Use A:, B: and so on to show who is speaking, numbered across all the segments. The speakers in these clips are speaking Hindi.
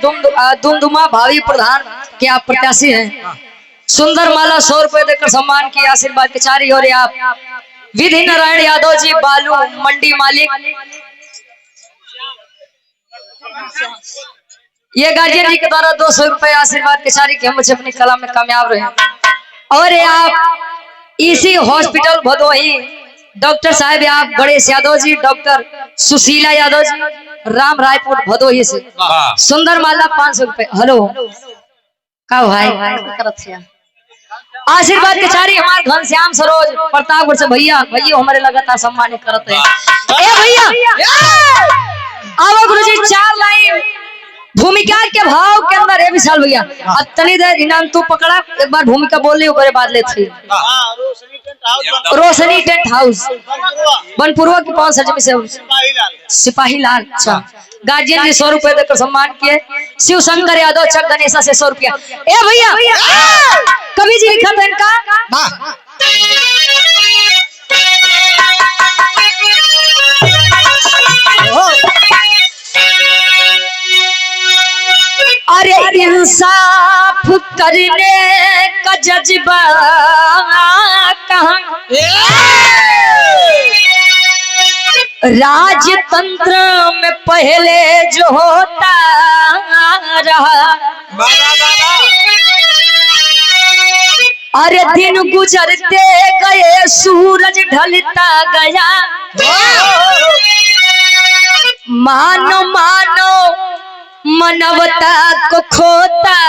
A: दुमदुमा भावी प्रधान के आप प्रत्याशी हैं। सुंदर माला 100 रुपए देकर सम्मान की आशीर्वाद के चारी और आप विधि नारायण यादव जी बालू मंडी मालिक, ये गार्जियन जी के द्वारा 200 रुपए आशीर्वाद के चारी के हम अपनी कला में कामयाब रहे। और आप इसी हॉस्पिटल भदोही डॉक्टर साहब आप गणेश यादव जी, डॉक्टर सुशीला यादव जी, राम रायपुर भदोही से सुंदर माला 500 रुपए। हेलो का भाई आशीर्वाद के चारी हमारे घनश्याम सरोज प्रतापगढ़ से भैया हमारे लगातार सम्मान करते हैं। ए भैया आओ गुरुजी 4 लाइन भूमिका के भाव के अंदर है विशाल भैया। अब तनी देर इनाम तू पकड़ा, एक बार भूमिका बोल ली ओकरे बाद ले थी। रोशनी टेंट हाउस बनपुरवा की कौन सा जमीन से? सिपाही लाल। अच्छा गार्जियन जी 100 रुपए देकर सम्मान किए। शिव शंकर यादव चक गणेशा से 100 रुपया। ए भैया कवि जी लिखा था इनका अरे इंसाफ करने का जज्बा कहाँ, राजतंत्र में पहले जो होता रहा, अरे दिन गुजरते गए सूरज ढलता गया, मानो मानो मानवता को खोता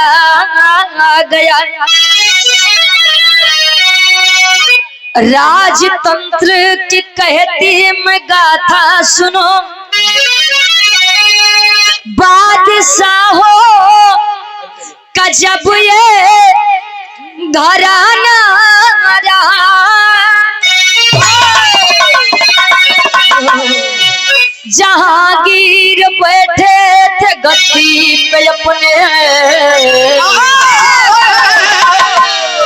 A: गया, राजतंत्र की कहती मैं गाथा सुनो, बादशाहों का जब ये घराना रहा, जहांगीर बैठे थे गद्दी पे अपने,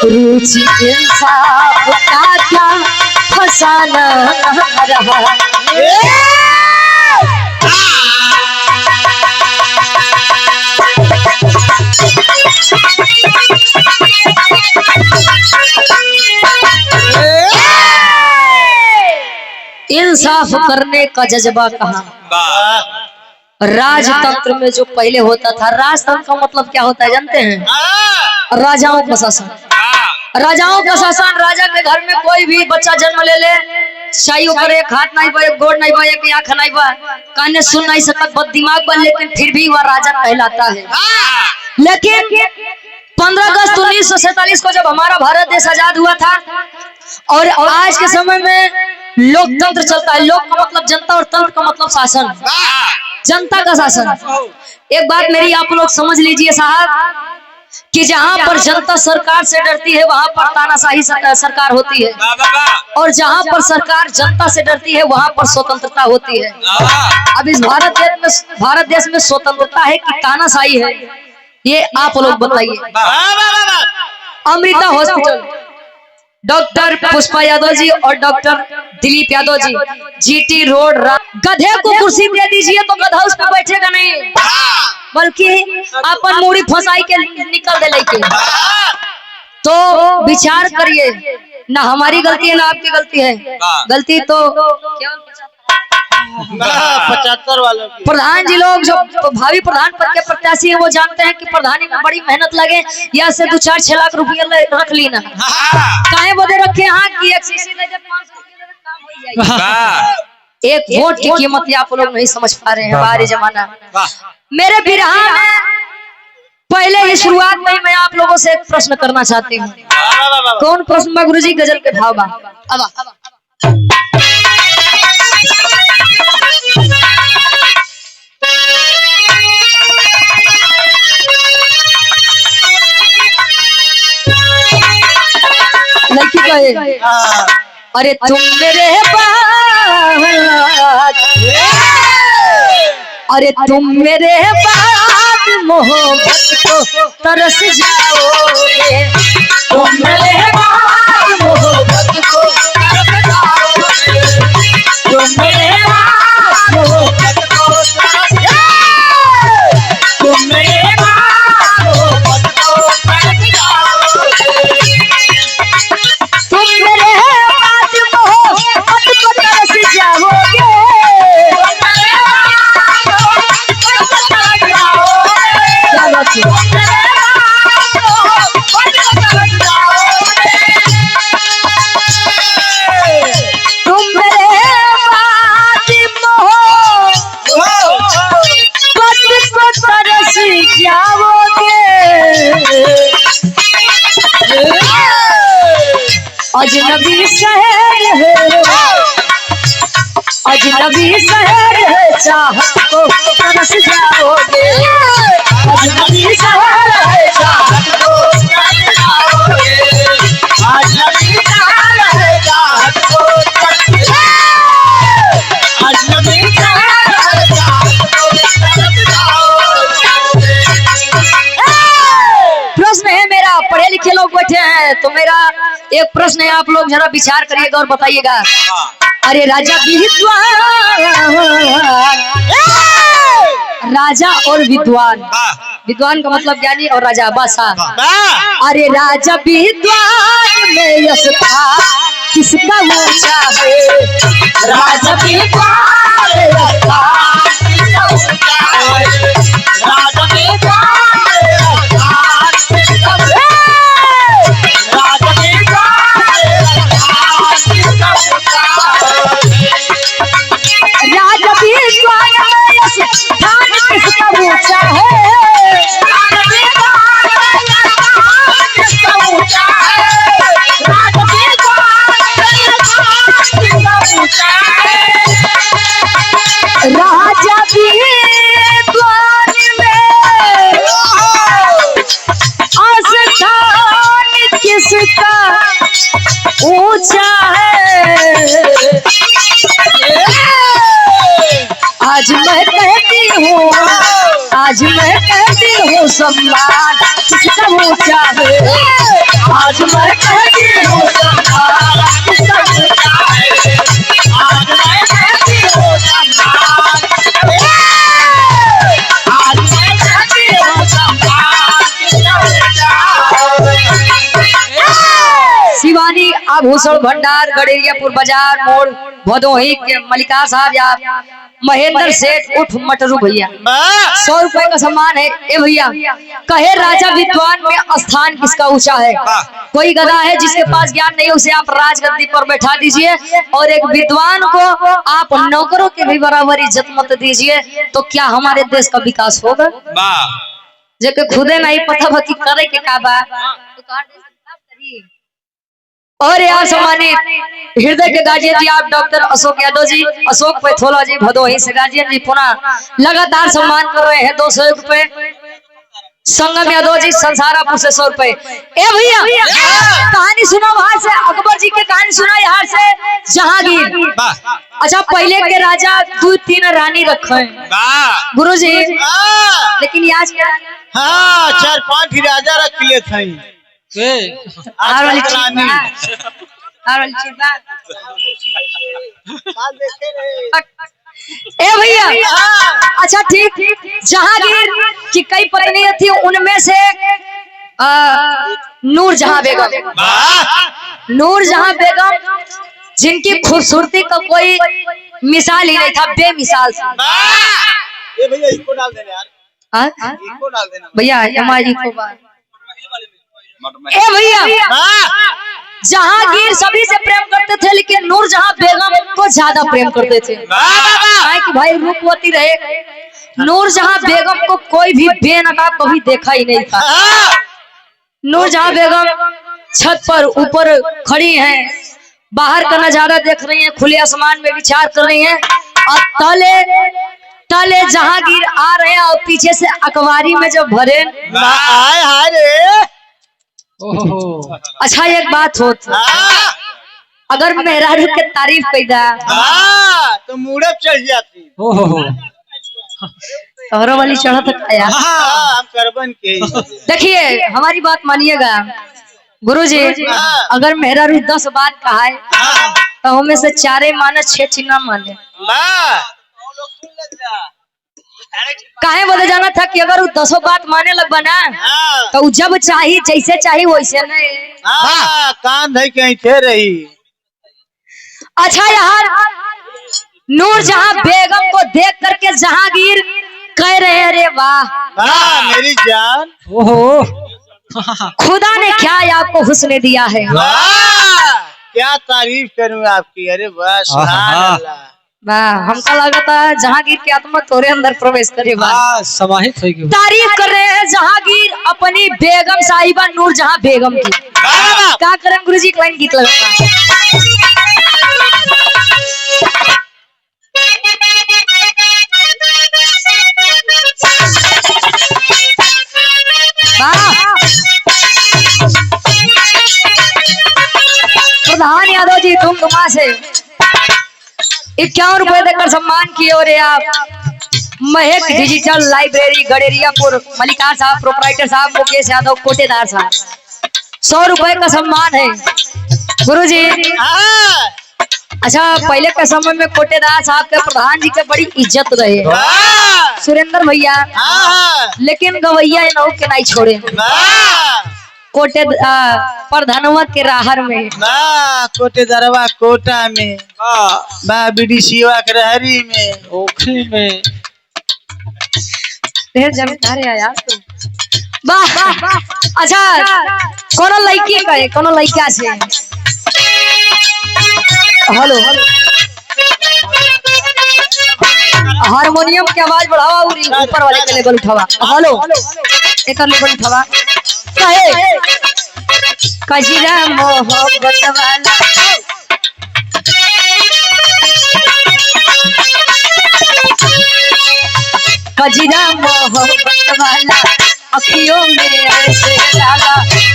A: रुचि इंसाफ का क्या फसाना रहा। इंसाफ करने का जज्बा कहाँ, राजतंत्र में जो पहले होता था। राजतंत्र का मतलब क्या होता है जानते हैं? राजाओं का शासन। राजाओं का शासन, राजा के घर में कोई भी बच्चा जन्म ले ले, चाहे ओकर एक हाथ नहीं बा, एक गोड़ नहीं बा, एक आंख नहीं बा, काने सुन नहीं सकत, बद दिमाग बा, लेकिन फिर भी वह राजा कहलाता है। लेकिन 15 अगस्त 1947 को जब हमारा भारत देश आजाद हुआ था और आज के समय में लोकतंत्र चलता है। लोक का मतलब जनता और तंत्र का मतलब शासन, जनता का शासन। एक बात मेरी आप लोग समझ लीजिए साहब कि जहां पर जनता सरकार से डरती है वहां पर तानाशाही सरकार होती है, और जहां पर सरकार जनता से डरती है वहां पर स्वतंत्रता होती है। अब इस भारत देश में स्वतंत्रता है कि तानाशाही है, ये आप लोग बताइए। अमृता हॉस्पिटल डॉक्टर पुष्पा यादव जी और doctor Dilip Yadav ji, GT road, गधे को कुर्सी दे दीजिए तो गधा उस पर बैठेगा नहीं, बल्कि अपन मूड़ी फंसाई के निकल दे लेके। तो विचार करिए, ना हमारी गलती है ना आपकी गलती है, गलती तो
B: 75 वालों की।
A: प्रधान जी लोग जो भावी प्रधान पद के प्रत्याशी हैं वो जानते हैं कि प्रधानी में बड़ी मेहनत लगे, या से 2-4-6 लाख रुपया रख ली ना, काहे बदे रखे हाँ कि एक सीसी दे दे 500 रुपया काम हो जाएगा। एक वोट की कीमत आप लोग नहीं समझ पा रहे हैं। बाहरी जमाना मेरे बिरहा में पहले ही शुरुआत में मैं आप लोगों से एक प्रश्न करना चाहती हूँ। कौन प्रश्न बा गुरुजी? गजल के भाव बा। लड़की कहे अरे तुम मेरे बाद, अरे तुम मेरे बाद मोहब्बत को तरस जाओगे, तुम मेरे बाद मोहब्बत को तरस जाओगे, तुम मेरे बाद मोहब्बत को तरस जाओगे, तुम मेरे अजनबी शहर है, अजनबी शहर है, चाहत को तरस जाओगे। अजनबी शहर है, चाहत को तरस जाओगे।
B: अजनबी शहर है, चाहत को तरस जाओगे। अजनबी शहर है, चाहत को तरस जाओगे।
A: प्रश्न है मेरा, पढ़े लिखे लोग बैठे हैं तो मेरा एक प्रश्न है, आप लोग जरा विचार करिएगा और बताइएगा। अरे राजा राजा और विद्वान, विद्वान का मतलब ज्ञानी और राजा बादशाह। अरे राजा विद्वान में यश था किसका ऊंचा है। राजा विद्वान में यश था किसका ऊंचा है।
B: राजा विद्वान में यश था किसका ऊंचा है। राजा विद्वान में यश था किसका ऊंचा है।
A: राजा विद्वान में यश था किसका ऊंचा है।
B: राजा विद्वान में यश था किसका ऊंचा है। राजा विद्वान में यश था किसका ऊंचा है।
A: राजा विद्वान में आस्थान किसका ऊंचा है। आज मैं कहती हूँ, आज मैं कहती हूँ सम्मान किसका ऊंचा है। आज मैं कहती हूँ सम्मान किसका ऊंचा है।
B: आज मैं कहती हूँ सम्मान, आज मैं कहती हूँ सम्मान किसका ऊंचा है।
A: शिवानी आभूषण भंडार गड़ेरियापुर बाजार मोड़ भदोही के मलिका साहब या महेंद्र सेठ उठ मटरू भैया 100 रुपए का सम्मान है। ए भैया कहे राजा विद्वान में स्थान किसका ऊंचा है। कोई गधा है जिसके पास ज्ञान नहीं उसे आप राजगद्दी पर बैठा दीजिए और एक विद्वान को आप नौकरों के भी बराबर इज्जत मत दीजिए तो क्या हमारे देश का विकास होगा। जेके खुदे नहीं पता बा कि करे के का बा। और यहाँ सम्मानित हृदय के गार्जियन जी आप डॉक्टर अशोक यादव जी, अशोक पैथोला जी भदोही से गार्जियन जी पुनः लगातार सम्मान कर रहे हैं 200 रुपए। संगम यादव जी संसारापुर से 100 रुपए। ए भैया कहानी सुनो बाहर से, अकबर जी की कहानी सुना यहाँ से। जहांगीर अच्छा पहले के राजा 2-3 रानी रखे गुरु जी, लेकिन आज क्या
B: हाँ 4-5 राजा रख लिए थे।
A: आर वाली
B: रानी
A: आर वाली चीज ए भैया अच्छा ठीक। जहांगीर की कई पत्नियां थी उनमें से नूरजहां बेगम, नूरजहां बेगम जिनकी खूबसूरती का कोई मिसाल ही नहीं था, बेमिसाल था।
B: ये भैया इसको डाल देना यार, इसको डाल देना
A: भैया हमारी को ए भैया जहांगीर सभी से प्रेम करते थे लेकिन नूरजहां बेगम को ज्यादा प्रेम करते थे कि भाई रूपवती रहे। नूरजहां बेगम को कोई भी बेनकाब कभी देखा ही नहीं था। नूरजहां बेगम छत पर ऊपर खड़ी हैं, बाहर का नजारा देख रही हैं, खुले आसमान में विचार कर रही हैं और तले जहांगीर आ रहे हैं और पीछे से अखबारी में जब भरे
B: आए हाय रे।
A: अच्छा एक बात होती अगर मेहरारू के तारीफ पैदा
B: तो मुड़ब चढ़ जाती।
A: तोहरो वाली चढ़त आया
B: हम करबन के
A: देखिए हमारी बात मानिएगा गुरुजी, अगर मेहरारू 10 बात कहा है तो हमें से 4 माने 6 चिन्ह माने। काहे बोले जाना था कि अगर वो 10 बात माने लग बना तो जब चाहिए जैसे चाहिए वैसे नहीं।
B: कान धई कहीं थे रही।
A: अच्छा यार नूरजहां बेगम को देख करके जहांगीर कह रहे हैं अरे वाह
B: मेरी जान,
A: खुदा ने क्या आपको हुस्न दिया है।
B: क्या तारीफ करूं आपकी। अरे वाह सुभान अल्लाह।
A: वाह हमका लगा था जहांगीर की आत्मा तोरे अंदर प्रवेश करे।
C: समाहित हो गई।
A: तारीफ कर रहे हैं जहांगीर अपनी बेगम साहिबा नूरजहां बेगम की। क्या करें गुरुजी एक लाइन गीत लगा प्रधान यादव जी धूमधुमा से 51 रुपए देकर सम्मान किए और आप महक डिजिटल लाइब्रेरी गडेरियापुर मलिकार साहब प्रोपराइटर साहब मुकेश यादव कोटेदार साहब 100 रुपए का सम्मान है गुरुजी। अच्छा पहले के समय में कोटेदार साहब के प्रधान जी के बड़ी इज्जत रहे सुरेंद्र भैया, लेकिन गवैया नौ के नहीं छोड़े कोटे प्रधानवा के राहर में
B: कोटेदारवा कोटा में बा बीडीसीवा के रहरी में ओखरी में
A: ढेर जमींदार है यार तू। वाह अच्छा कोनो लड़की का है कोनो लड़का से हेलो हारमोनियम की आवाज बढ़ावा और ऊपर वाले के लेवल उठावा हेलो एक लेवल उठावा कहे कजरा मोहब्बत वाला कजरा मोहब्बत वाला अखियों में ऐसे डाला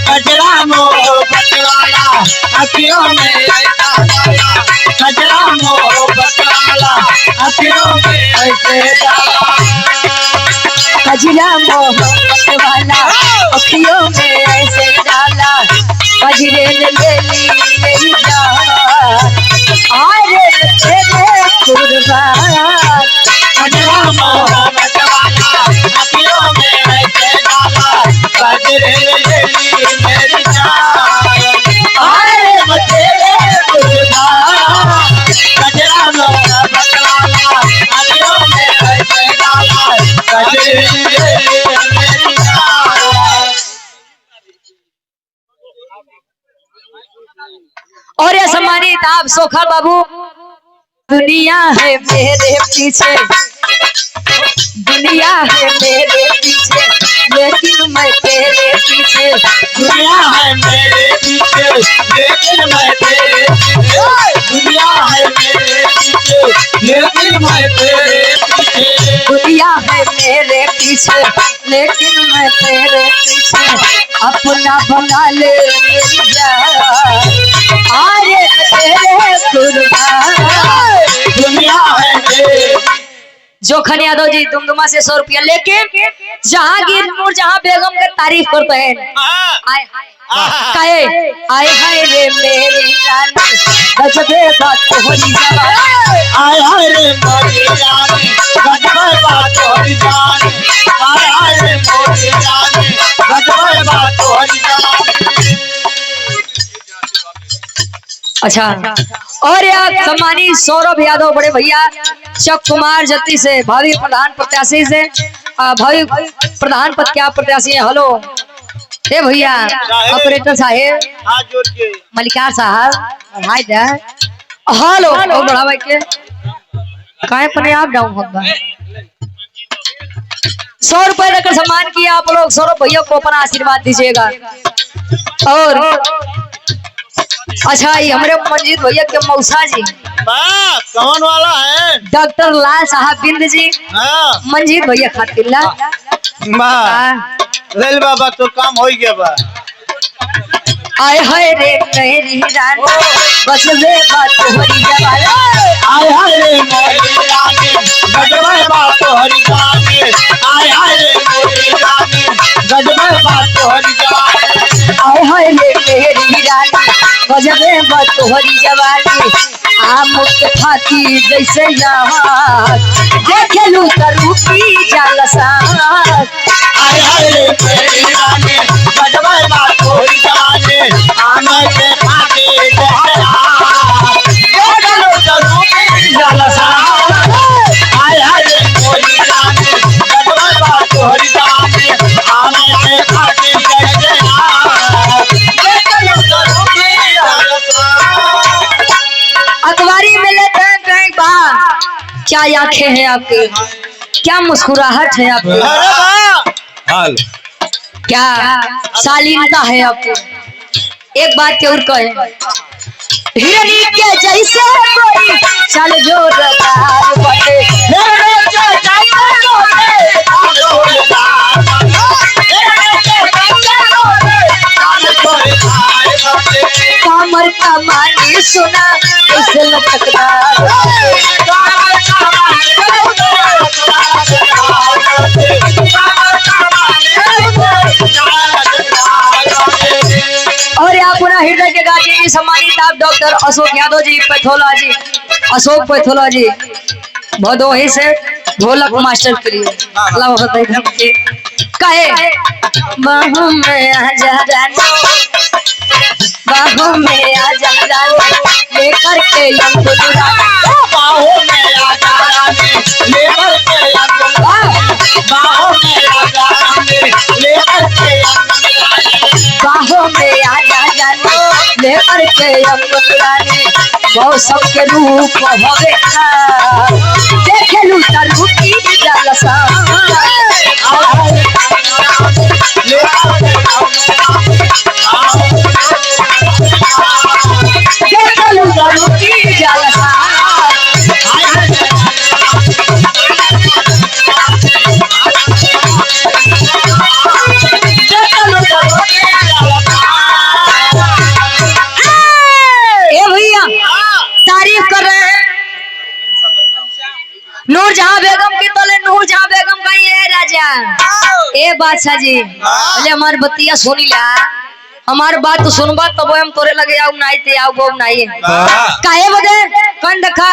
B: कजरा मोहब्बत वाला अखियों में ऐसा डाला कजरा मोहब्बत वाला अखियों में ऐसे डाला
A: कजरा मोहब्बत वाला अखियों में ऐसे डाला कजरे ने ले ली मेरी जान आरे तेरे कुर्बान
B: कजरा मोहब्बत वाला अखियों में ऐसे डाला कजरे ने ले ली मेरी जान आरे तेरे कुर्बान कजरा मोहब्बत वाला अखियों में ऐसे डाला कजरे ने ले ली मेरी जान।
A: और ये सम्मानित आप सोखा बाबू दुनिया है मेरे पीछे दुनिया है मेरे पीछे लेकिन मैं तेरे पीछे
B: दुनिया है मेरे पीछे लेकिन मैं तेरे पीछे दुनिया है मेरे पीछे लेकिन मैं तेरे पीछे
A: दुनिया है मेरे पीछे लेकिन मैं तेरे पीछे अपना बना ले मेरी जान आरे तेरे कुर्बान
B: दुनिया है मेरे
A: जोखन यादव जी दुमदुमा से 100 रुपया लेके जहांगीरपुर जहां बेगम के तारीफ करते हैं आए कहे आए हाय रे मेरी रानी गजबे बात तोहरी जवानी
B: आय हाय रे मोरी रानी गजबे बात तोहरी जानी आय हाय रे मोरी रानी गजबे बात तोहरी जानी।
A: अच्छा और यार सम्मानित सौरभ यादव बड़े भैया चक कुमार जत्ती से भावी प्रधान प्रत्याशी से भावी प्रधान पद क्या प्रत्याशी है हेलो हे भैया ऑपरेटर साहेब
B: हाथ जोड़ के
A: मलिकार साहब हाय दे हेलो और बड़ा भाई के काय पने आप डाउन होगा 100 रुपए देकर सम्मान किया आप लोग सौरभ भैया को अपना आशीर्वाद दीजिएगा। और अच्छा ये हमारे मंजीत भैया के मौसा जी
B: कौन वाला है
A: डॉक्टर लाल साहब बिंद जी मंजीत भैया खातिर
B: रेल बाबा तो काम हो गया बा
A: आय हाय रे मेरी रानी बस वे बात तोहरी जवानी
B: आय हाय रे मोरी रानी गजबे बात तोहरी जानी आय हाय रे मोरी रानी गजबे बात तोहरी जानी
A: आय हाय रे मेरी रानी गजबे बात तोहरी जवानी आम के फाती जैसे यहाँ देखलू तरूपी जालसा
B: आय हाय रे मेरी रानी गजबे बात तोहरी जानी आम के फाती देखलू तरूपी जालसा आय हाय रे मोरी रानी गजबे बात तोहरी जानी आम के फाती देखलू तरूपी जालसा।
A: अखबारी में लेते हैं कहीं बार क्या आंखें हैं आपकी क्या मुस्कुराहट है आपकी क्या शालीनता है आपकी एक बात के और कहे हिरनी के जैसे कोई चल जोरदार बटे
B: हिरनी के जैसे कोई जोरदार बटे
A: कामर कमानी सुना ऐसे लटकदार और यहाँ पूरा हृदय के गाजी जी सम्मानित आप doctor Ashok Yadav ji pathology Ashok pathology Bhadohi से ढोलक मास्टर के लिए कहे बाहों में आजा रानी बाहों में आजा रानी लेकर के
B: बाहों में आजा रानी लेकर के बाहों में आजा रानी लेकर के
A: बाहों में आजा रानी लेकर के रानी मौसम के रूप होवे देखे लू तरू की जलसा देखे लू तरू की जलसा तारीफ कर रहे हैं नूरजहां बेगम की तले नूरजहां बेगम का ये राजा ए बादशाह जी बोले हमार बतिया सुनी ला हमार बात तो सुनबा तब हम तोरे लगे आऊ नहीं ते आऊ गो नहीं काहे बदे कन देखा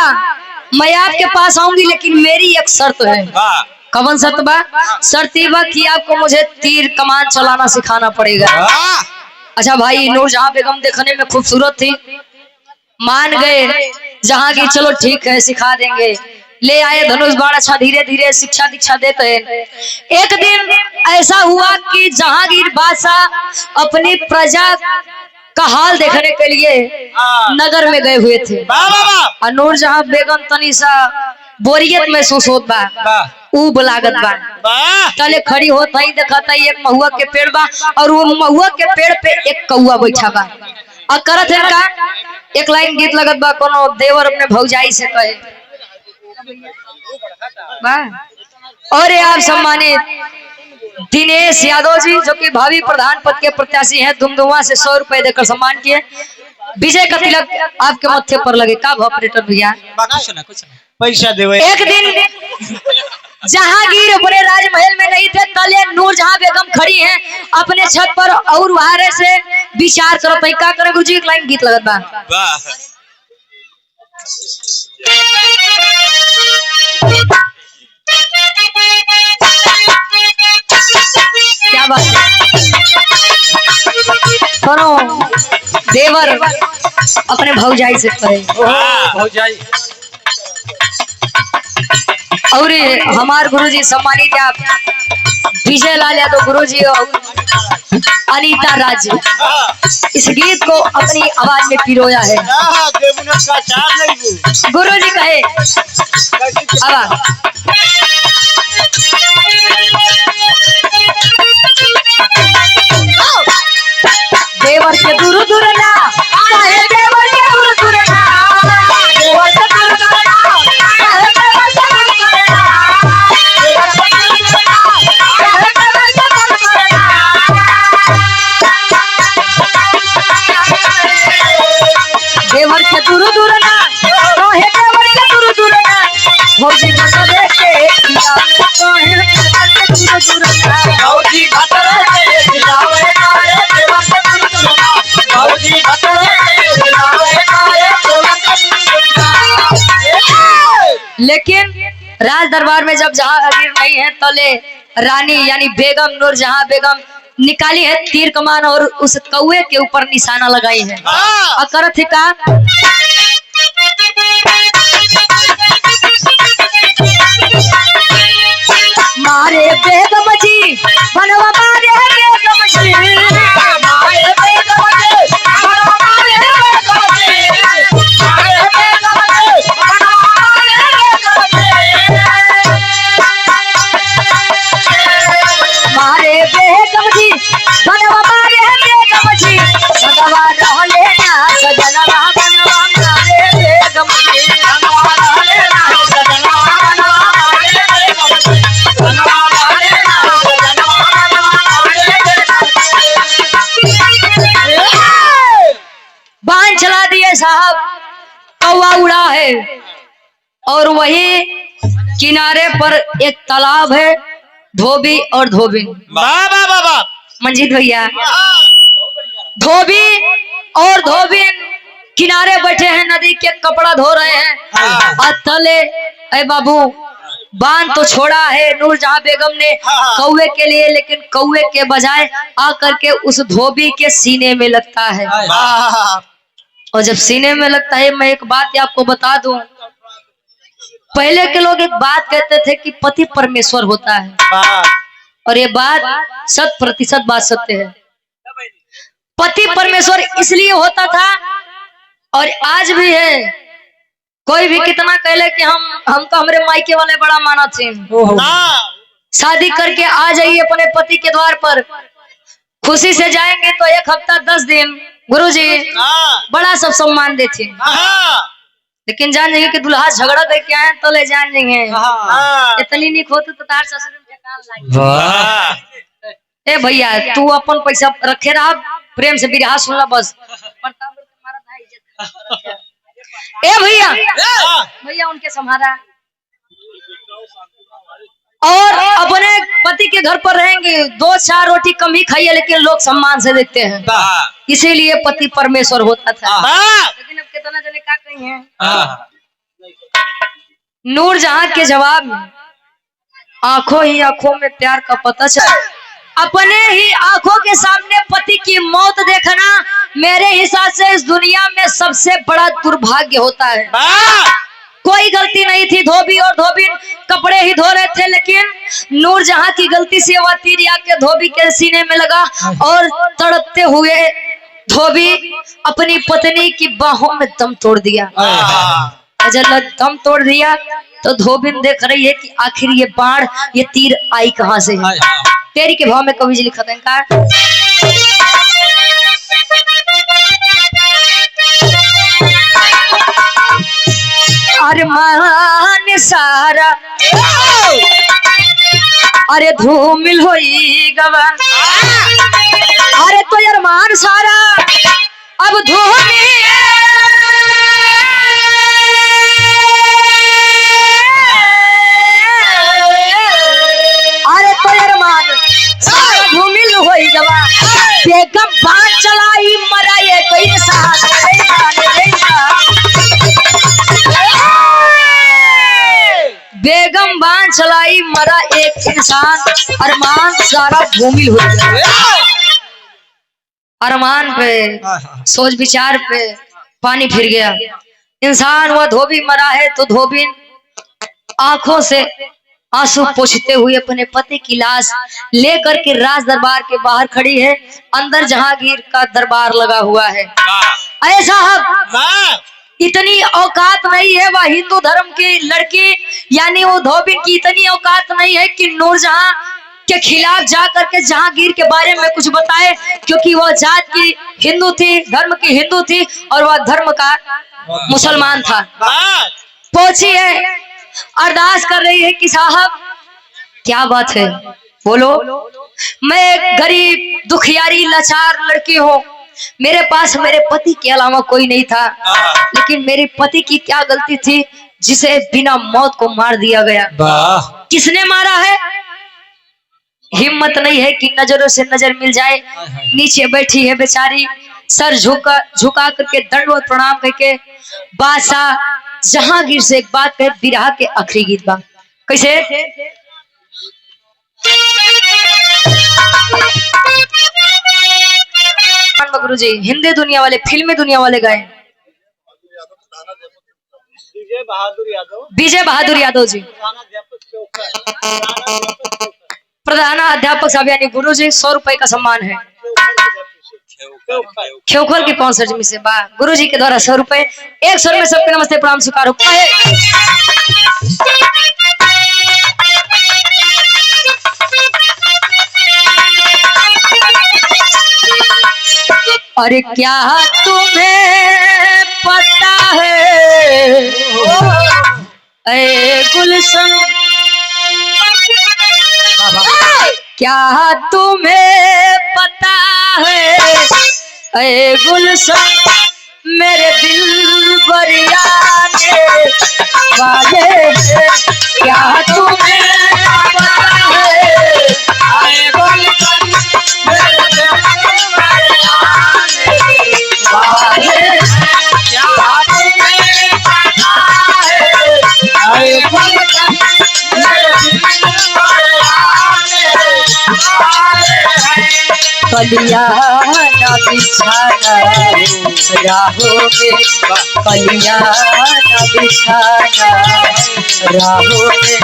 A: मैं आपके पास आऊंगी लेकिन मेरी एक शर्त है कवन शर्त बा शर्त ये बा कि आपको मुझे तीर कमान चलाना सिखाना पड़ेगा अच्छा भाई नूरजहां बेगम देखने में खूबसूरत थी मान गए जहांगीर चलो ठीक है सिखा देंगे ले आए धनुष बाण अच्छा धीरे धीरे शिक्षा दीक्षा देते हैं एक दिन ऐसा हुआ कि जहांगीर बादशाह अपनी प्रजा का हाल देखने के लिए नगर में गए हुए थे और नूरजहां बेगम तनी सा बोरियत महसूस होत बा ऊब लागत बा तले खड़ी होत हई देखत हई एक महुआ के पेड़ बा और वो महुआ के पेड़ पे एक कौआ बैठा बा और करत है का एक लाइन गीत लगत बा कोनो देवर अपने भौजाई से कहे बा और आप सम्मानित दिनेश यादव जी जो कि भावी प्रधान पद के प्रत्याशी हैं धुमधुमा से 100 रुपए देकर सम्मान किए विजय का तिलक आपके मत्थे पर लगे का ऑपरेटर भैया
B: पैसा देवे
A: एक दिन जहांगीर अपने राजमहल में नहीं थे तले नूरजहां बेगम खड़ी हैं अपने छत पर और वहां से विचार करत है का करे गुरुजी एक लाइन गीत लगत बा क्या बात सुनो देवर अपने भौजाई से कहे
B: भौजाई
A: और हमार गुरुजी सम्मानित आप विजय लाल यादव गुरुजी और अनीता राज इस गीत को अपनी आवाज में पिरोया है गुरुजी कहे अब देवर के दूर दूर ना देवर के दूर दूर ना देवर के दूर दूर देवर के दूर दूर ना कहे देवर के दूर दूर ना भौजी बता दे के पिया कहे देवर के दूर दूर ना
B: भौजी बता दे के पियावे काहे देवर के दूर दूर ना भौजी बता दे के पियावे काहे देवर के दूर दूर ना
A: लेकिन राज दरबार में जब जहांगीर नहीं है तले रानी यानी बेगम नूरजहां बेगम निकाली है तीर कमान और उस कौए के ऊपर निशाना लगाई है और करत है का मारे बेगम जी बनवा मारे बेगम जी
B: मारे बेगम जी बनवा मारे बेगम जी मारे बेगम जी बनवा
A: मारे बेगम जी बनवा मारे बेगम जी भगवान सजनवा बनवा मारे बेगम के
B: बनवा लाले ना सजनवा बनवा मारे बेगम के बनवा लाले ना सजनवा बनवा मारे बेगम के।
A: बाण चला दिए साहब, कौवा उड़ा है और वही किनारे पर एक तालाब है, धोबी और धोबिन।
B: बाबा बाबा
A: मंजीत भैया, धोबी और धोबिन किनारे बैठे हैं, नदी के कपड़ा धो रहे हैं। और तले अरे बाबू बांध तो छोड़ा है नूरजहां बेगम ने कौवे के लिए, लेकिन कौवे के बजाय आकर के उस धोबी के सीने में लगता है। और जब सीने में लगता है, मैं एक बात आपको बता दूं, पहले के लोग एक बात कहते थे कि पति परमेश्वर होता है, और ये बात 100% बात सत्य है। पति परमेश्वर इसलिए होता था और आज भी है। कोई भी कितना कह ले कि हम तो हमारे मायके वाले बड़ा माना थे, शादी करके आ जाइए अपने पति के द्वार पर, खुशी से जाएंगे तो 1 हफ्ता 10 दिन गुरुजी बड़ा सब सम्मान देते। लेकिन जान जाएंगे कि दुल्हा झगड़ा करके आए तो ले जान जाएंगे इतनी निक होती तो तार ससुर में ठेकान लागे। ए भैया तू अपन पैसा रखे रहा, प्रेम से बिरहा सुनला बस। ए भैया भैया उनके संभारा और अपने पति के घर पर रहेंगे, 2-4 रोटी कम ही खाइए, लेकिन लोग सम्मान से देखते हैं, इसीलिए पति परमेश्वर होता था। लेकिन अब कितना जने क्या कही हैं। नूरजहां के जवाब में आंखों ही आंखों में प्यार का पता चला। अपने ही आंखों के सामने पति की मौत देखना मेरे हिसाब से इस दुनिया में सबसे बड़ा दुर्भाग्य होता है। कोई गलती नहीं थी, धोबी और धोबिन कपड़े ही धो रहे थे, लेकिन नूरजहां की गलती से वह तीर आके धोबी के सीने में लगा और तड़पते हुए धोबी अपनी पत्नी की बाहों में दम तोड़ दिया। जब दम तोड़ दिया तो धोबिन देख रही है कि आखिर ये बाण ये तीर आई कहां से है। तेरी के भाव में कवि जी लिखा था, अरमान सारा अरे धूमिल होई गवा, अरे तो अरमान सारा अब धूमिल, अरे तो अरमान सारा धूमिल होई गवा, बेगम बाण चलाई मरा ये कई साल बेगम बाण चलाई मरा एक इंसान, अरमान सारा धूमिल हो गया। अरमान पे सोच विचार पे पानी फिर गया। इंसान वह धोबी मरा है तो धोबिन आंखों से आंसू पोंछते हुए अपने पति की लाश लेकर के राज दरबार के बाहर खड़ी है। अंदर जहांगीर का दरबार लगा हुआ है। अरे साहब इतनी औकात नहीं है वह हिंदू धर्म की लड़की यानी वो धोबिन की इतनी औकात नहीं है कि नूरजहां के खिलाफ जा करके जहांगीर के बारे में कुछ बताए, क्योंकि वह जात की हिंदू थी, धर्म की हिंदू थी और वह धर्म का मुसलमान था। पहुंची है, अरदास कर रही है कि साहब क्या बात है बोलो, मैं एक गरीब दुखियारी लाचार लड़की हूँ, मेरे पास मेरे पति के अलावा कोई नहीं था, लेकिन मेरे पति की क्या गलती थी जिसे बिना मौत को मार दिया गया। किसने मारा है? हिम्मत नहीं है कि नजरों से नजर मिल जाए। नीचे बैठी है बेचारी, सर झुका करके दंडवत प्रणाम करके बादशाह जहांगीर से एक बात कहे, बिरहा के आखिरी गीत बा कैसे, गुरुजी हिंदी दुनिया वाले, फिल्मी दुनिया वाले गाए, विजय बहादुर यादव जी प्रधानाध्यापक साहब यानी गुरु जी। 100 रुपए का सम्मान है। खेवखोल की 65 जमी से बा गुरु जी के द्वारा 100 रुपए। 1 स्वर में सबके नमस्ते प्रणाम स्वीकार होता है। अरे क्या तुम्हें पता है ए गुलशन, क्या तुम्हें पता है ए गुलशन, मेरे दिल बरियाने वाले हैं। क्या तुम्हें पता है ए गुलशन, मेरे दिल बरियाने वाले हैं। क्या तुम्हें पता है ए गुलशन, मेरे दिल बरियाने कलिया न बिछाना राहों में, कलिया न बिछाना राहों में,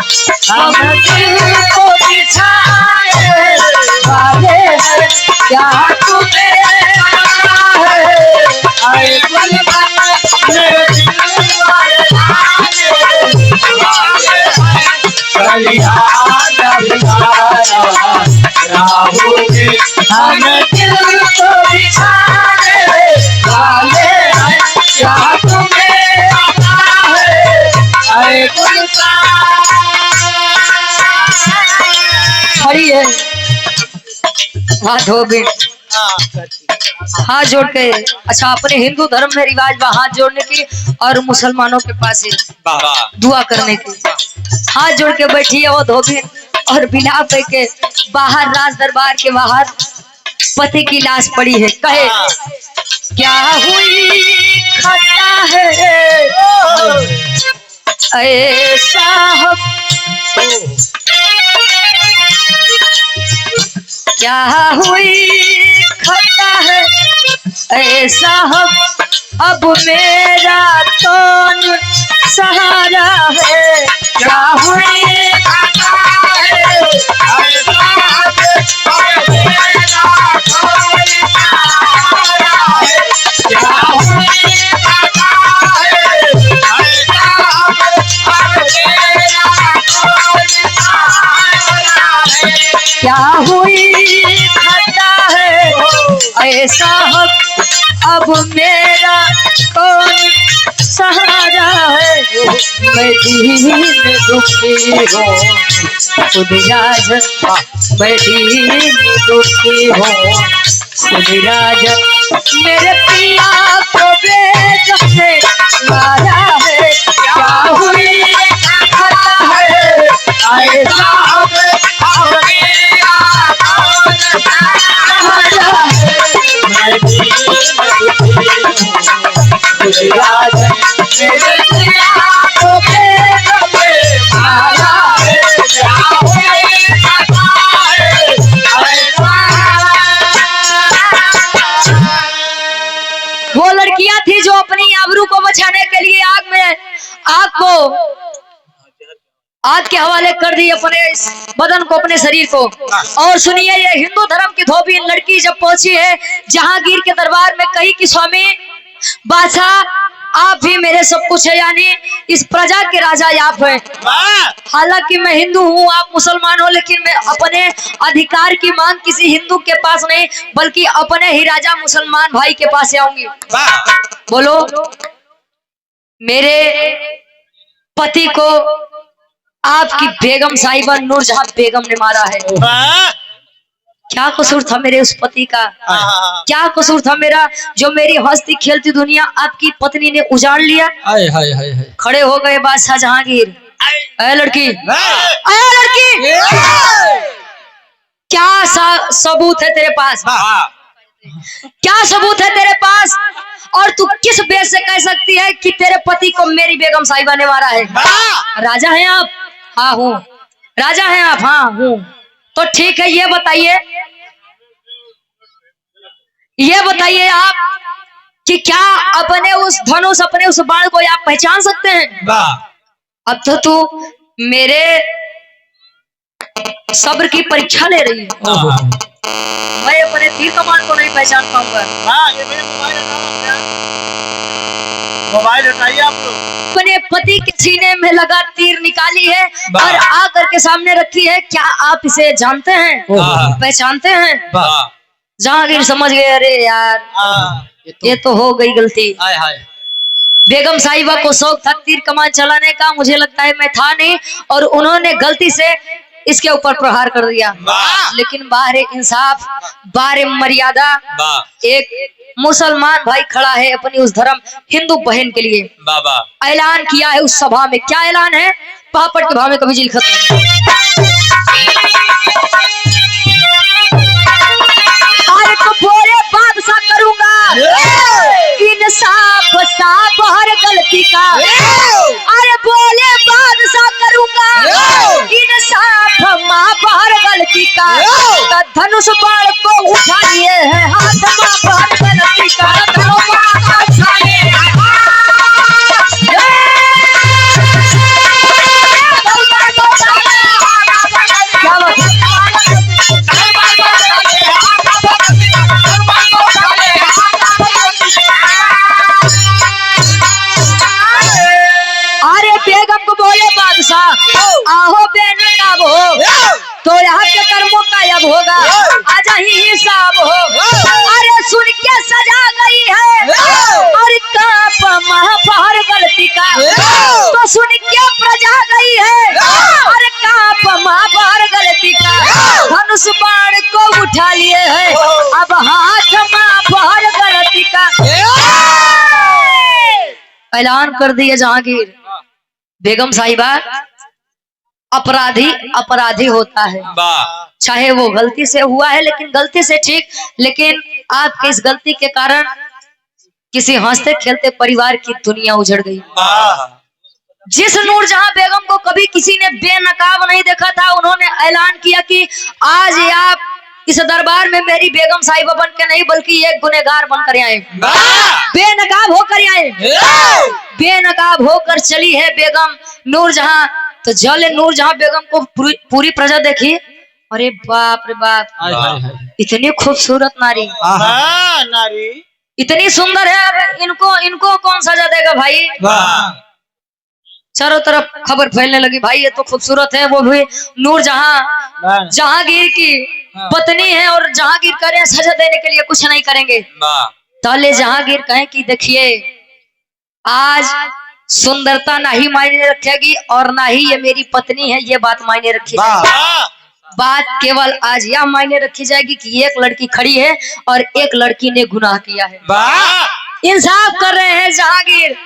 A: हम दिल को बिछाए वाले हैं। क्या तुम्हें पता है आए गुलशन, मेरे दिल वाले कलिया न बिछाना राहों में, हम दिल को बिछाने वाले हैं। क्या तुम्हें पता है ऐ गुलशन। खड़ी है हाथ धो भी, हाथ जोड़ के। अच्छा, अपने हिंदू धर्म में रिवाज बा हाथ जोड़ने की और मुसलमानों के पास दुआ करने की। हाथ जोड़ के बैठी है वो धोबी और बिना के बाहर राज दरबार के बाहर पति की लाश पड़ी है। कहे क्या हुई खता है ऐ साहब, क्या हुई खता है ऐ साहब, अब मेरा कौन सहारा है। क्या हुई खता है ऐ साहब, अब मेरा कौन सहारा है। क्या हुई खता है ऐ साहब, अब मेरा कौन सहारा है। क्या हुई खता है ऐ साहब, अब मेरा कौन सहारा है। मैं दीन दुखी हूँ खुद राज, मैं दीन दुखी हूँ खुद राज, मेरे पिया को बेगम ने मारा है। क्या हुई खता है ऐ साहब, अब मेरा कौन सहारा है। मैं दीन दुखी हूँ खुद राज, मेरे पिया को बेगम ने मारा है। क्या हुई खता है ऐ वो लड़कियां थी जो अपनी आबरू को बचाने के लिए आग को आग के हवाले कर दी, अपने बदन को, अपने शरीर को। और सुनिए, ये हिंदू धर्म की धोबी लड़की जब पहुंची है जहांगीर के दरबार में, कही कि स्वामी बादशाह आप भी मेरे सब कुछ है, यानी इस प्रजा के राजा आप हैं। हालांकि मैं हिंदू हूँ, आप मुसलमान हो, लेकिन मैं अपने अधिकार की मांग किसी हिंदू के पास नहीं, बल्कि अपने ही राजा मुसलमान भाई के पास आऊंगी। बोलो, मेरे पति को आपकी बेगम साहिबा नूरजहां बेगम ने मारा है। क्या कसूर था मेरे उस पति का, क्या कसूर था मेरा, जो मेरी हंसती खेलती दुनिया आपकी पत्नी ने उजाड़ लिया। खड़े हो गए बादशाह जहांगीर। ऐ लड़की, ऐ लड़की, क्या सबूत है तेरे पास, क्या सबूत है तेरे पास, और तू किस बेस से कह सकती है कि तेरे पति को मेरी बेगम साहिबा ने मारा है। राजा हैं आप? हाँ हूँ। राजा हैं आप? हाँ हूँ। तो ठीक है, ये बताइए आप कि क्या अपने उस धनुष, अपने उस बाण को आप पहचान सकते हैं? अब तो तू मेरे सब्र की परीक्षा ले रही है। मैं अपने तीर कमान को नहीं पहचान पाऊंगा।
B: मोबाइल हटाइए आप लोग।
A: अपने पति के सीने में लगा तीर निकाली है और आकर के सामने रखी है। क्या आप इसे जानते हैं, पहचानते हैं? जहांगीर समझ गए, अरे यार ये तो हो गई गलती। बेगम साहिबा को शौक था तीर कमान चलाने का, मुझे लगता है मैं था नहीं, और उन्होंने गलती से इसके ऊपर प्रहार कर दिया। लेकिन बाहर इंसाफ, बाहर मर्यादा, एक मुसलमान भाई खड़ा है अपनी उस धर्म हिंदू बहन के लिए, ऐलान किया है उस सभा में। क्या ऐलान है? पापड़ के भाव में कभी जिल खत्म। अरे तो बोले बादशाह करूंगा इंसाफ साफ हर गलती का। अरे बोले बादशाह करूंगा इंसाफ माफ हर गलती का। धनुष बाण को उठा लिए है हाथ माफ हर गलती का। क्या बात है? अरे बेगम को बोले बादशाह आहो बेनकाब हो तो यहाँ के कर्मों का अब होगा, आजा ही हिसाब हो। अरे सुन के सजा गई है और काप महापहर गलती का। तो सुन के प्रजा गई है और काप महापहर गलती का। धनुष बाण को उठा लिए है अब हाथ महापहर गलती का। ऐलान कर दिया जहांगीर, बेगम साहिबा अपराधी अपराधी होता है, चाहे वो गलती से हुआ है, लेकिन गलती से ठीक, लेकिन आपके इस गलती के कारण किसी हंसते खेलते परिवार की दुनिया उजड़ गई। जिस नूरजहां बेगम को कभी किसी ने बेनकाब नहीं देखा था, उन्होंने ऐलान किया कि आज आप इस दरबार में मेरी बेगम साहिबा बन के नहीं बल्कि एक गुनहगार बनकर आए, बेनकाब होकर आए। बेनकाब होकर चली है बेगम नूरजहां। तो जल नूरजहां बेगम को पूरी प्रजा देखी, अरे बाप रे बाप, इतनी खूबसूरत नारी,
B: नारी
A: इतनी सुंदर है। अब इनको कौन सजा देगा भाई? चारों तरफ खबर फैलने लगी, भाई ये तो खूबसूरत है, वो भी नूरजहां जहांगीर की पत्नी है, और जहांगीर कह रहे हैं सजा देने के लिए कुछ नहीं करेंगे। ताले जहांगीर कहें कि देखिए आज सुंदरता ना ही मायने रखेगी और ना ही ये मेरी पत्नी है ये बात मायने रखी जाएगी। बात केवल आज यह मायने रखी जाएगी कि एक लड़की खड़ी है और एक लड़की ने गुनाह किया है। इंसाफ कर रहे हैं जहांगीर,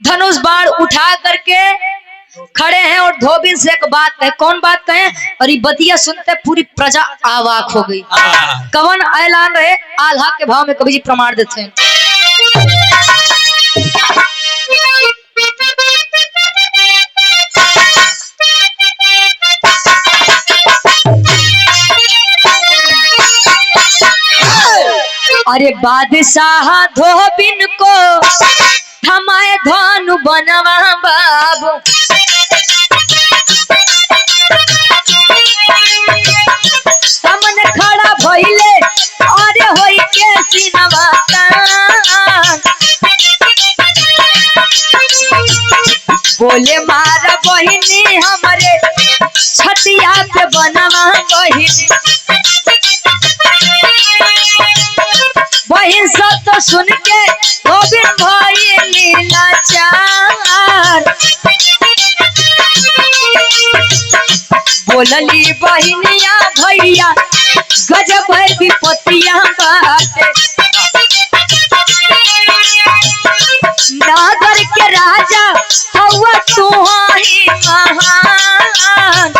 A: धनुष बाण उठा करके खड़े हैं और धोबी से एक बात कहे। कौन बात कहे? और ये बतिया सुनते पूरी प्रजा आवाक हो गई। कवन ऐलान रहे? आल्हा के भाव में कवि जी प्रमाण देते हैं। अरे बादशाह धोबिन को थमाए धनु बनवा बाबू, सामने खड़ा भइले अरे होई के सिनवा तान। बोले मारा बहिनी हमरे छतिया पे बनवा बहिनी। बहिन सब तो सुन के गोविंद भाई लीला चार। बोलली बहिनिया भैया गजब है विपतिया बाटे। नागर के राजा हुआ तू ही महान।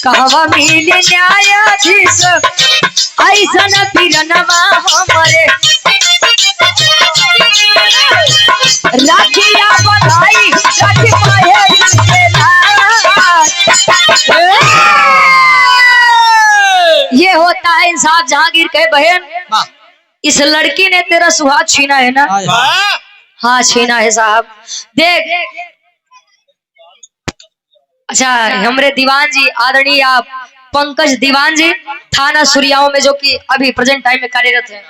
A: कहवा मिले न्यायाधीश ऐसन बिरनवा हमरे। राखिया बधाई राखी पाए ये होता है इंसाफ। जहांगीर कहे बहन इस लड़की ने तेरा सुहाग छीना है ना? हाँ छीना है साहब। देख अच्छा हमरे दीवान जी आदरणीय आप पंकज दीवान जी थाना सुरियाओं में जो कि अभी प्रेजेंट टाइम में कार्यरत है।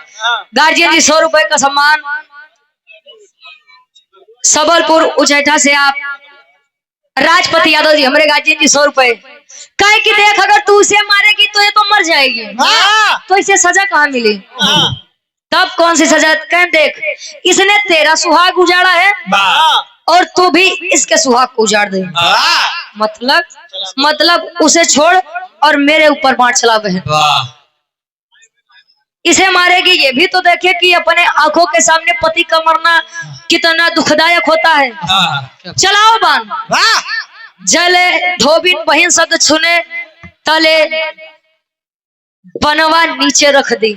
A: गार्जियन जी 100 रुपए का सम्मान। सबलपुर उचैठा से आप राजपति यादव जी हमारे गार्जियन जी 100 रुपए। कहे कि देख अगर तू उसे मारेगी तो ये तो मर जाएगी, तो इसे सजा कहाँ मिली? तब कौन सी सजा? कह देख, इसने तेरा सुहाग उजाड़ा है और तू भी इसके सुहाग को उजाड़ दे। मतलब उसे छोड़ और मेरे ऊपर बाण चला बहन। इसे मारेगी, ये भी तो देखे कि अपने आंखों के सामने पति का मरना कितना दुखदायक होता है। चलाओ बाण। जले धोबिन बहिन शब्द सुने, तले बनवा नीचे रख दी।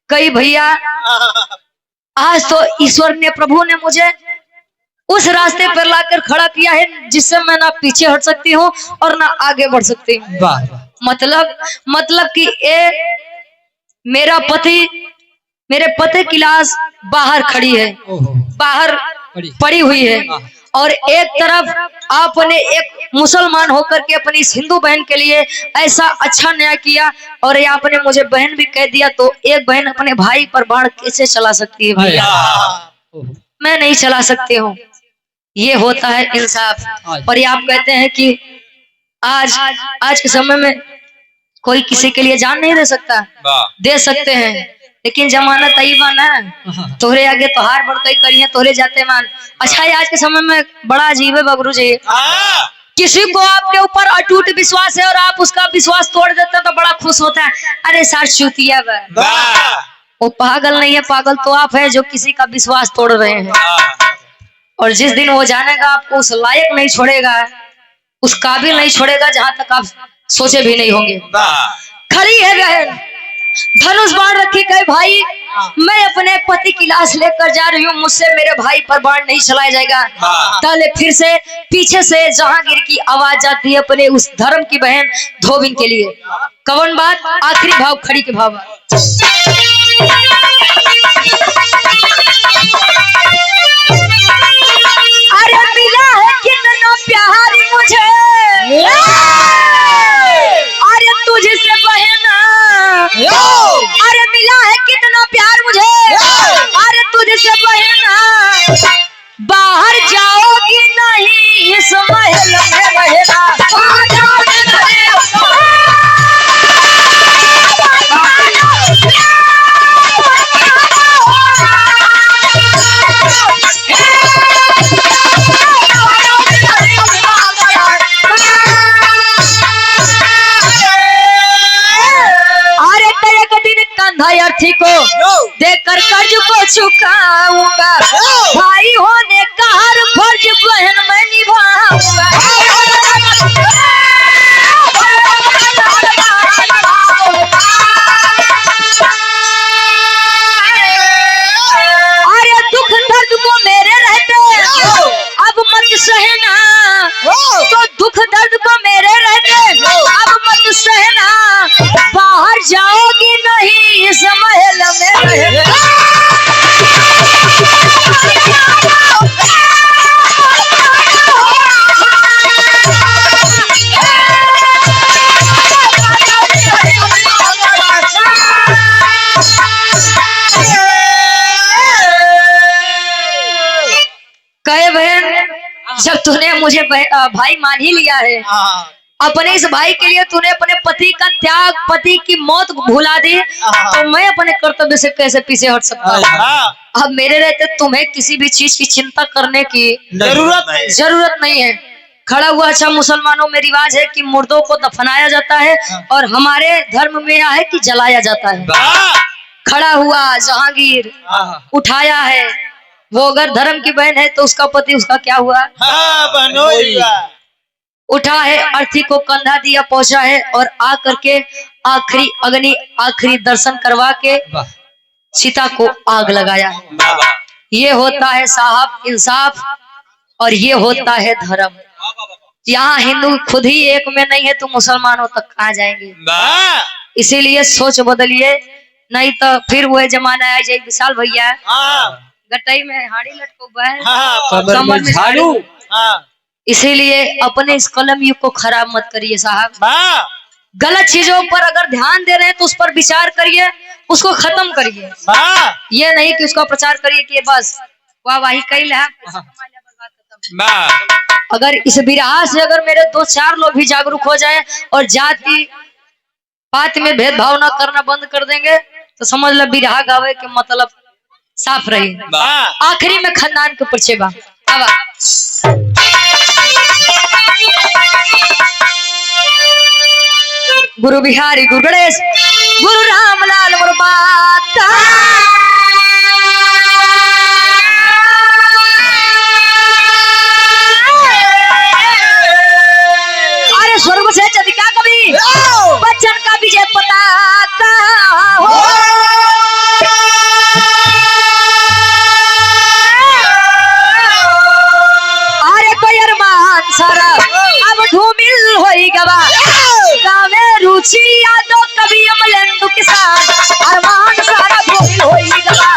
A: कई भैया, आज तो ईश्वर ने, प्रभु ने मुझे उस रास्ते पर लाकर खड़ा किया है जिससे मैं ना पीछे हट सकती हूँ और ना आगे बढ़ सकती हूँ। मतलब कि मेरा पति, मेरे पति की लाश बाहर खड़ी है, बाहर पड़ी हुई है, और एक तरफ आपने एक मुसलमान होकर के अपनी इस हिंदू बहन के लिए ऐसा अच्छा न्याय किया, और ये आपने मुझे बहन भी कह दिया, तो एक बहन अपने भाई पर बाण कैसे चला सकती है भैया? मैं नहीं चला सकती हूँ। ये होता है इंसाफ। और ये आप कहते हैं कि आज के समय में कोई किसी के लिए जान नहीं दे सकता, दे सकते हैं, लेकिन जमाना तईबा ना, तोहरे आगे तो हार बढ़ गई करिए, तोहरे जाते मान। अच्छा, ये आज के समय में बड़ा अजीब है बबरू जी, किसी को आपके ऊपर अटूट विश्वास है और आप उसका विश्वास तोड़ देते हैं तो बड़ा खुश होता है। अरे सार चूतिया वो पागल नहीं है, पागल तो आप है जो किसी का विश्वास तोड़ रहे हैं। और जिस दिन वो जानेगा आपको उस लायक नहीं छोड़ेगा, उस काबिल नहीं छोड़ेगा जहां तक आप सोचे भी नहीं होंगे। खड़ी है बहन, धनुष बाण रखी, कहे भाई मैं अपने पति की लाश लेकर जा रही हूँ, मुझसे मेरे भाई पर बाण नहीं चलाया जाएगा। ताले फिर से पीछे से जहांगीर की आवाज आती है अपने उस धर्म की बहन धोबिन के लिए। कवन बात? आखिरी भाव खड़ी के भाव। अरे मिला है कितना प्यार मुझे, अरे तुझसे बहना, अरे मिला है कितना प्यार मुझे, अरे तुझसे बहना, बाहर जाओगी नहीं इस महल में बहना, बाहर जाओगी नहीं। अर्थी को देकर कर्ज को चुकाऊंगा, भाई होने का हर फर्ज बहन मैं निभाऊंगा। अरे दुख दर्द को मेरे रहते अब मत सहना, तो दुख दर्द को मेरे रहते अब मत सहना, बाहर जाओगी नहीं इस महल में रहना। कहे बहन, जब तूने मुझे भाई मान ही लिया है, अपने इस भाई के लिए तूने अपने पति का त्याग, पति की मौत भुला दी, तो मैं अपने कर्तव्य से कैसे पीछे हट सकता हूँ? अब मेरे रहते तुम्हें किसी भी चीज की चिंता करने की जरूरत नहीं है। खड़ा हुआ, अच्छा मुसलमानों में रिवाज है कि मुर्दों को दफनाया जाता है और हमारे धर्म में यह है कि जलाया जाता है। खड़ा हुआ जहांगीर, उठाया है, वो अगर धर्म की बहन है तो उसका पति, उसका क्या हुआ? उठा है, अर्थी को कंधा दिया, पहुंचा है, और आ करके आखिरी अग्नि, आखिरी दर्शन करवा के सीता को आग लगाया। ये होता है साहब इंसाफ, और ये होता है धर्म। यहाँ हिंदू खुद ही एक में नहीं है तो मुसलमानों तक कहाँ जाएंगे? इसीलिए सोच बदलिए, नहीं तो फिर वह जमाना आ जाए। विशाल भैया गटाई में हाड़ी लटको है, कमर में झाड़ू। इसीलिए अपने इस कलम युग को खराब मत करिए साहब। गलत चीजों पर अगर ध्यान दे रहे हैं तो उस पर विचार करिए, उसको खत्म करिए। ये नहीं कि उसका प्रचार करिए कि बस वाह वाही कई है। अगर इस बिरहा से अगर मेरे 2-4 लोग भी जागरूक हो जाए और जाति पात में भेदभाव न करना बंद कर देंगे तो समझ लो बिरहा गावे के मतलब साफ रही। आखिरी में खानदान के ऊपर छेबा। अब गुरु बिहारी, गुरु गणेश, गुरु रामलाल मुर्माता। अरे स्वर्ग से चदिका कवि बच्चन का विजय पताका हो। अरे कोई अरमान सारा अब धूमिल होई गवा, गावे रुचि यादव कवि अमलेंदु के साथ अरमान सारा धूमिल होई गवा।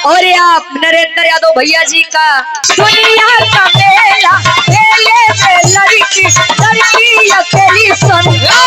A: और आप नरेंद्र यादव भैया जी का दुनिया का मेला, मेले में लड़की लड़की अकेली सुन लो।